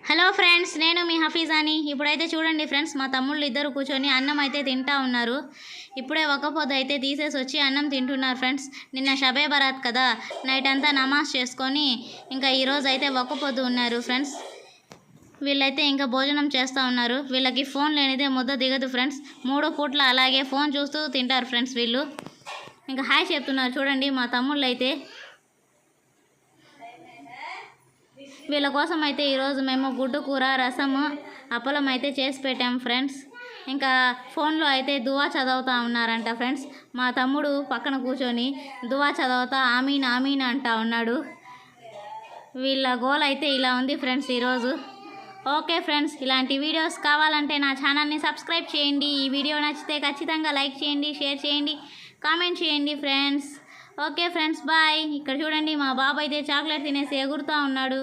Hello friends, నేను మీ హఫీజాని. ఇప్పుడైతే చూడండి ఫ్రెండ్స్, మా తమ్ముళ్ళు ఇద్దరు కూర్చొని అన్నం అయితే తింటా ఉన్నారు. ఇప్పుడే ఒక పొద్దు అయితే తీసేసి వచ్చి అన్నం తింటున్నారు ఫ్రెండ్స్. నిన్న షబే బరాత్ కదా, నైట్ అంతా నమాజ్ చేసుకొని ఇంకా ఈరోజు అయితే ఒక పొద్దు ఉన్నారు ఫ్రెండ్స్. వీళ్ళైతే ఇంకా భోజనం చేస్తూ ఉన్నారు. వీళ్ళకి ఫోన్ లేనిదే ముద్ద దిగదు ఫ్రెండ్స్. 3 పూట్ల అలాగే ఫోన్ చూస్తూ తింటారు ఫ్రెండ్స్. వీళ్ళు ఇంకా హాయ్ చెప్తున్నారు చూడండి మా తమ్ముళ్ళు అయితే. వీళ్ళ కోసం అయితే ఈరోజు మేము గుడ్డు కూర, రసము, అప్పలం అయితే చేసి పెట్టాం ఫ్రెండ్స్. ఇంకా ఫోన్లో అయితే దువా చదువుతూ ఉన్నారంట ఫ్రెండ్స్. మా తమ్ముడు పక్కన కూర్చొని దువా చదువుతా ఆమీన్ ఆమీన్ అంటా ఉన్నాడు. వీళ్ళ గోల్ అయితే ఇలా ఉంది ఫ్రెండ్స్ ఈరోజు. ఓకే ఫ్రెండ్స్, ఇలాంటి వీడియోస్ కావాలంటే నా ఛానల్ని సబ్స్క్రైబ్ చేయండి. ఈ వీడియో నచ్చితే ఖచ్చితంగా లైక్ చేయండి, షేర్ చేయండి, కామెంట్ చేయండి ఫ్రెండ్స్. Okay friends, bye. ఇక్కడ చూడండి మా బాబు అయితే చాక్లెట్ తినేసి ఎగురుతూ ఉన్నాడు.